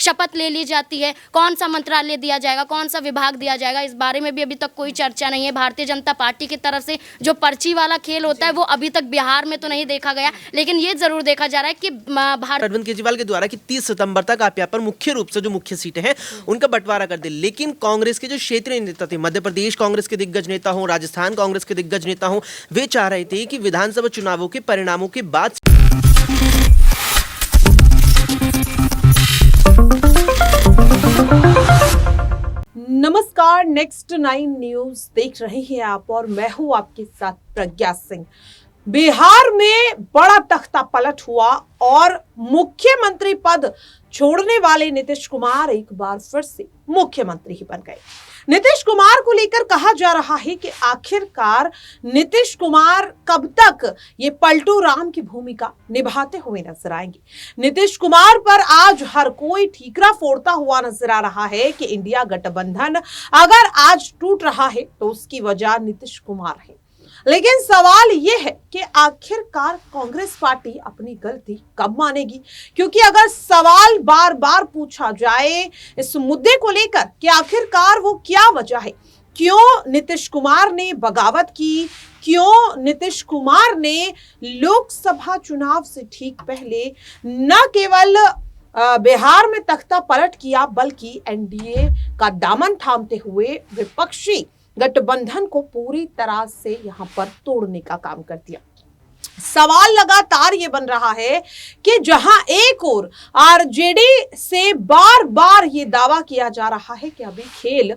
शपथ ले ली जाती है, कौन सा मंत्रालय दिया जाएगा, कौन सा विभाग दिया जाएगा, इस बारे में भी अभी तक कोई चर्चा नहीं है। भारतीय जनता पार्टी की तरफ से जो पर्ची वाला खेल होता है वो अभी तक बिहार में तो नहीं देखा गया, लेकिन ये जरूर देखा जा रहा है कि अरविंद केजरीवाल के द्वारा कि 30 सितंबर तक आप यहाँ पर मुख्य रूप से जो मुख्य सीटें हैं उनका बंटवारा कर दे। लेकिन कांग्रेस के जो क्षेत्रीय नेता थे, मध्य प्रदेश कांग्रेस के दिग्गज नेता हो, राजस्थान कांग्रेस के दिग्गज नेता हो, वे चाह रहे थे कि विधानसभा चुनावों के परिणामों के बाद नमस्कार, नेक्स्ट 9 न्यूज देख रहे हैं आप और मैं हूं आपके साथ प्रज्ञा सिंह। बिहार में बड़ा तख्ता पलट हुआ और मुख्यमंत्री पद छोड़ने वाले नीतीश कुमार एक बार फिर से मुख्यमंत्री ही बन गए। नीतीश कुमार को लेकर कहा जा रहा है कि आखिरकार नीतीश कुमार कब तक ये पलटू राम की भूमिका निभाते हुए नजर आएंगे। नीतीश कुमार पर आज हर कोई ठीकरा फोड़ता हुआ नजर आ रहा है कि इंडिया गठबंधन अगर आज टूट रहा है तो उसकी वजह नीतीश कुमार है। लेकिन सवाल यह है कि आखिरकार कांग्रेस पार्टी अपनी गलती कब मानेगी, क्योंकि अगर सवाल बार बार पूछा जाए इस मुद्दे को लेकर कि आखिरकार वो क्या वजह है, क्यों नीतीश कुमार ने बगावत की, क्यों नीतीश कुमार ने लोकसभा चुनाव से ठीक पहले न केवल बिहार में तख्ता पलट किया बल्कि एनडीए का दामन थामते हुए विपक्षी गठबंधन को पूरी तरह से यहां पर तोड़ने का काम कर दिया। सवाल लगातार ये बन रहा है कि जहां एक और आरजेडी से बार बार ये दावा किया जा रहा है कि अभी खेल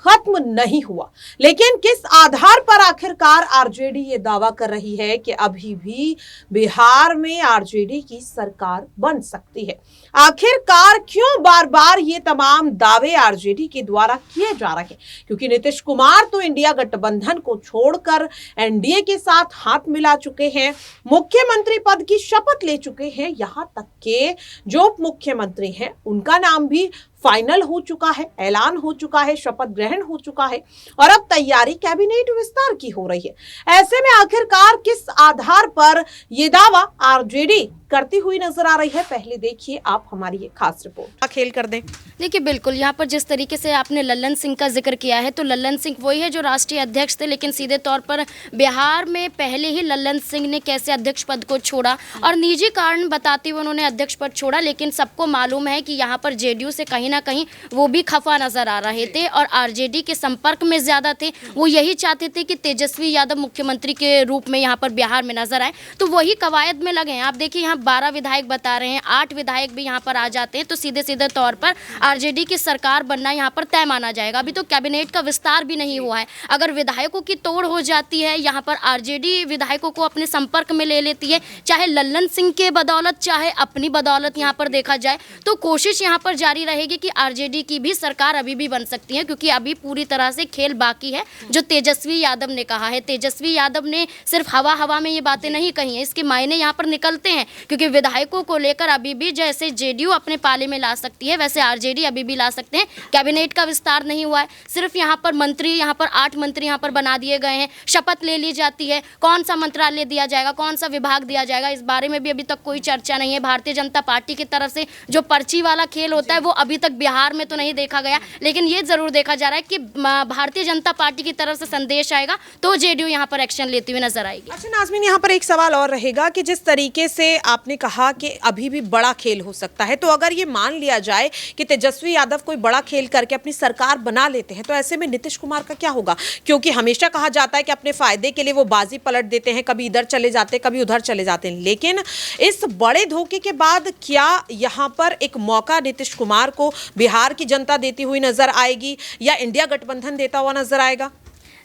खत्म नहीं हुआ, लेकिन किस आधार पर आखिरकार आरजेडी ये दावा कर रही है कि अभी भी बिहार में आरजेडी की सरकार बन सकती है। आखिरकार क्यों बार बार ये तमाम दावे आरजेडी के द्वारा किए जा रहे हैं, क्योंकि नीतीश कुमार तो इंडिया गठबंधन को छोड़कर एनडीए के साथ हाथ मिला चुके हैं, मुख्यमंत्री पद की शपथ ले चुके हैं, यहां तक के जो उप मुख्यमंत्री हैं उनका नाम भी फाइनल हो चुका है, ऐलान हो चुका है, शपथ ग्रहण हो चुका है और अब तैयारी कैबिनेट विस्तार की हो रही है। ऐसे में आखिरकार किस आधार पर यह दावा आरजेडी करती हुई नजर आ रही है, पहले देखिए आप हमारी ये खास रिपोर्ट खेल कर दें। देखिए, बिल्कुल यहाँ पर जिस तरीके से आपने लल्लन सिंह का जिक्र किया है तो लल्लन सिंह वही है जो राष्ट्रीय अध्यक्ष थे, लेकिन सीधे तौर पर बिहार में पहले ही लल्लन सिंह ने कैसे अध्यक्ष पद को छोड़ा और निजी कारण बताते हुए उन्होंने अध्यक्ष पद छोड़ा। लेकिन सबको मालूम है कि यहाँ पर जेडीयू से कहीं ना कहीं वो भी खफा नजर आ रहे थे और आरजेडी के संपर्क में ज्यादा थे। वो यही चाहते थे कि तेजस्वी यादव मुख्यमंत्री के रूप में यहाँ पर बिहार में नजर आए, तो वही कवायद में लगे हैं। आप देखिए यहाँ 12 विधायक बता रहे हैं, 8 विधायक भी यहाँ पर आ जाते हैं तो सीधे सीधे तौर पर आरजेडी की सरकार बनना यहाँ पर तय माना जाएगा। अभी तो कैबिनेट का विस्तार भी नहीं हुआ है। अगर विधायकों की तोड़ हो जाती है, यहाँ पर आरजेडी विधायकों को अपने संपर्क में ले लेती है, चाहे लल्लन सिंह के बदौलत चाहे अपनी बदौलत यहाँ पर देखा जाए, तो कोशिश यहाँ पर जारी रहेगी कि आरजेडी की भी सरकार अभी भी बन सकती है, क्योंकि अभी पूरी तरह से खेल बाकी है। जो तेजस्वी यादव ने कहा है, तेजस्वी यादव ने सिर्फ हवा में ये बातें नहीं कही हैं, इसके मायने यहाँ पर निकलते हैं, क्योंकि विधायकों को लेकर अभी भी जैसे जेडीयू अपने पाले में ला सकती है वैसे आरजेडी अभी भी ला सकते हैं। कैबिनेट का विस्तार नहीं हुआ है, सिर्फ यहाँ पर मंत्री, यहाँ पर 8 मंत्री यहाँ पर बना दिए गए हैं, शपथ ले ली जाती है, कौन सा मंत्रालय दिया जाएगा, कौन सा विभाग दिया जाएगा, इस बारे में भी अभी तक कोई चर्चा नहीं है। भारतीय जनता पार्टी की तरफ से जो पर्ची वाला खेल होता है वो अभी तक बिहार में तो नहीं देखा गया, लेकिन ये जरूर देखा जा रहा है कि भारतीय जनता पार्टी की तरफ से संदेश आएगा तो जेडीयू यहाँ पर एक्शन लेती हुई नजर आएगी। अच्छा नाज़मीन, यहाँ पर एक सवाल और रहेगा कि जिस तरीके से आपने कहा कि अभी भी बड़ा खेल हो सकता है, तो अगर ये मान लिया जाए कि तेजस्वी यादव कोई बड़ा खेल करके अपनी सरकार बना लेते हैं तो ऐसे में नीतीश कुमार का क्या होगा? क्योंकि हमेशा कहा जाता है कि अपने फायदे के लिए वो बाजी पलट देते हैं, कभी इधर चले जाते हैं, कभी उधर चले जाते हैं, लेकिन इस बड़े धोखे के बाद क्या यहाँ पर एक मौका नीतीश कुमार को बिहार की जनता देती हुई नजर आएगी या इंडिया गठबंधन देता हुआ नजर आएगा?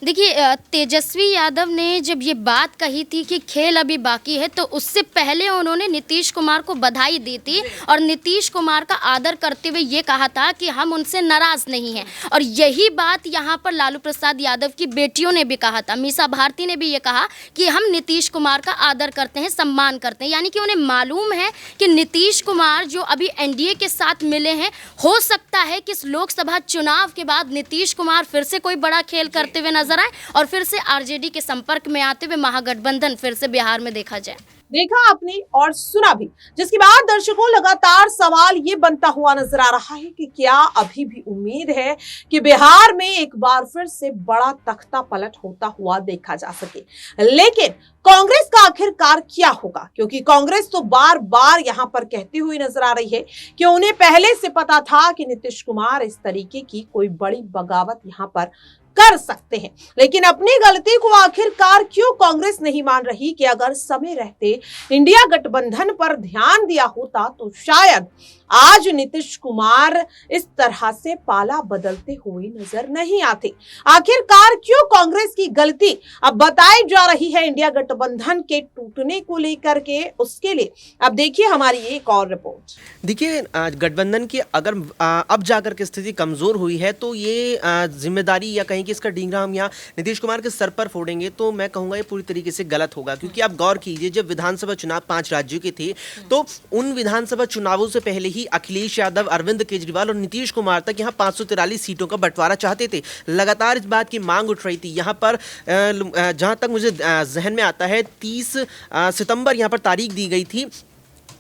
देखिए, तेजस्वी यादव ने जब ये बात कही थी कि खेल अभी बाकी है तो उससे पहले उन्होंने नीतीश कुमार को बधाई दी थी और नीतीश कुमार का आदर करते हुए ये कहा था कि हम उनसे नाराज नहीं हैं। और यही बात यहाँ पर लालू प्रसाद यादव की बेटियों ने भी कहा था, मीसा भारती ने भी ये कहा कि हम नीतीश कुमार का आदर करते हैं, सम्मान करते हैं, यानी कि उन्हें मालूम है कि नीतीश कुमार जो अभी एनडीए के साथ मिले हैं, हो सकता है कि इस लोकसभा चुनाव के बाद नीतीश कुमार फिर से कोई बड़ा खेल करते हुए नजर आए और फिर से आरजेडी के संपर्क में आते हुए महागठबंधन फिर से बिहार में देखा जाए। देखा आपने और सुना भी, जिसके बाद दर्शकों लगातार सवाल ये बनता हुआ नजर आ रहा है कि क्या अभी भी उम्मीद है कि बिहार में एक बार फिर से बड़ा तख्ता पलट होता हुआ देखा जा सके। लेकिन कांग्रेस का आखिरकार क्या होगा, क्योंकि कांग्रेस तो बार बार यहां पर कहती हुई नजर आ रही है कि उन्हें पहले से पता था कि नीतीश कुमार इस तरीके की कोई बड़ी बगावत यहां पर कर सकते हैं। लेकिन अपनी गलती को आखिरकार क्यों कांग्रेस नहीं मान रही कि अगर समय रहते इंडिया गठबंधन पर ध्यान दिया होता तो शायद आज नीतीश कुमार इस तरह से पाला बदलते हुए नजर नहीं आते। आखिरकार क्यों कांग्रेस की गलती अब बताई जा रही है इंडिया गठबंधन के टूटने को लेकर के, उसके लिए अब देखिए हमारी एक और रिपोर्ट। देखिए गठबंधन की अगर अब जाकर के स्थिति कमजोर हुई है तो ये जिम्मेदारी या कहीं कि इसका डींगरा हम यहाँ नीतीश कुमार के सर पर फोड़ेंगे तो मैं कहूँगा ये पूरी तरीके से गलत होगा। क्योंकि आप गौर कीजिए, जब विधानसभा चुनाव 5 राज्यों के थे तो उन विधानसभा चुनावों से पहले ही अखिलेश यादव, अरविंद केजरीवाल और नीतीश कुमार तक यहाँ 543 सीटों का बंटवारा चाहते थे। लगातार इस बात की मांग उठ रही थी। यहाँ पर जहाँ तक मुझे जहन में आता है 30 सितंबर यहाँ पर तारीख दी गई थी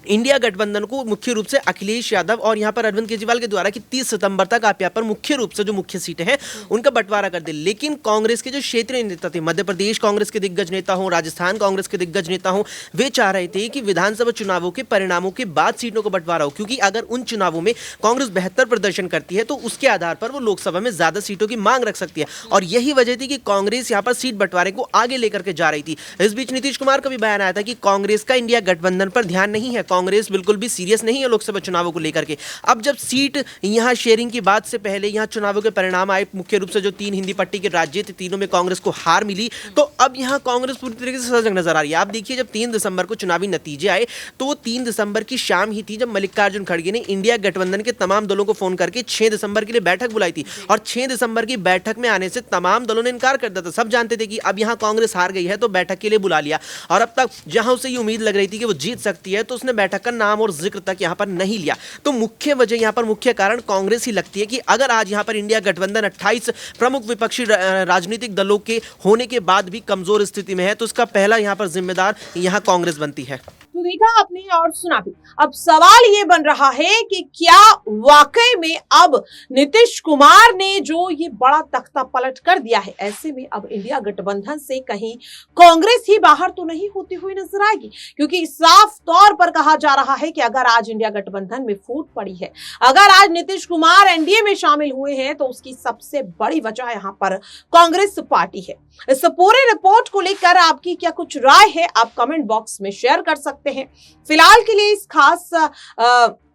इंडिया गठबंधन को मुख्य रूप से अखिलेश यादव और यहाँ पर अरविंद केजरीवाल के द्वारा कि 30 सितंबर तक आप यहाँ पर मुख्य रूप से जो मुख्य सीटें हैं उनका बंटवारा कर दे। लेकिन कांग्रेस के जो क्षेत्रीय नेता थे, मध्य प्रदेश कांग्रेस के दिग्गज नेता हों, राजस्थान कांग्रेस के दिग्गज नेता हों, वे चाह रहे थे कि विधानसभा चुनावों के परिणामों के बाद सीटों का बंटवारा हो। क्योंकि अगर उन चुनावों में कांग्रेस बेहतर प्रदर्शन करती है तो उसके आधार पर वो लोकसभा में ज्यादा सीटों की मांग रख सकती है। और यही वजह थी कि कांग्रेस यहाँ पर सीट बंटवारे को आगे लेकर के जा रही थी। इस बीच नीतीश कुमार का भी बयान आया था कि कांग्रेस का इंडिया गठबंधन पर ध्यान नहीं है, कांग्रेस बिल्कुल भी सीरियस नहीं है लोकसभा चुनावों को लेकर के। अब जब सीट यहां शेयरिंग की बात से पहले यहां चुनावों के परिणाम आए, मुख्य रूप से जो 3 हिंदी पट्टी के राज्य थे तीनों में कांग्रेस को हार मिली, तो अब यहां कांग्रेस पूरी तरीके से सजग नजर आ रही है। आप देखिए, जब 3 दिसंबर को चुनावी नतीजे आए तो वो 3 दिसंबर की शाम ही थी जब मल्लिकार्जुन खड़गे ने इंडिया गठबंधन के तमाम दलों को फोन करके 6 दिसंबर के लिए बैठक बुलाई थी। और 6 दिसंबर की बैठक में आने से तमाम दलों ने इनकार कर दिया था। सब जानते थे कि अब यहां कांग्रेस हार गई है तो बैठक के लिए बुला लिया। और अब तक जहां उसे ये उम्मीद लग रही थी कि वो जीत सकती है तो उसने बैठक का नाम और जिक्र तक यहां पर नहीं लिया। तो मुख्य वजह यहां पर, मुख्य कारण कांग्रेस ही लगती है कि अगर आज यहां पर इंडिया गठबंधन 28 प्रमुख विपक्षी राजनीतिक दलों के होने के बाद भी कमजोर स्थिति में है तो इसका पहला यहां पर जिम्मेदार यहां कांग्रेस बनती है। तो देखा आपने और सुना भी। अब सवाल ये बन रहा है कि क्या वाकई में अब नीतीश कुमार ने जो ये बड़ा तख्ता पलट कर दिया है, ऐसे में अब इंडिया गठबंधन से कहीं कांग्रेस ही बाहर तो नहीं होती हुई नजर आएगी। क्योंकि साफ तौर पर कहा जा रहा है कि अगर आज इंडिया गठबंधन में फूट पड़ी है, अगर आज नीतीश कुमार एनडीए में शामिल हुए हैं तो उसकी सबसे बड़ी वजह यहाँ पर कांग्रेस पार्टी है। इस पूरे रिपोर्ट को लेकर आपकी क्या कुछ राय है, आप कमेंट बॉक्स में शेयर कर सकते हैं। फिलहाल के लिए इस खास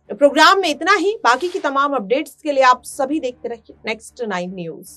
प्रोग्राम में इतना ही। बाकी की तमाम अपडेट्स के लिए आप सभी देखते रहिए नेक्स्ट 9 न्यूज।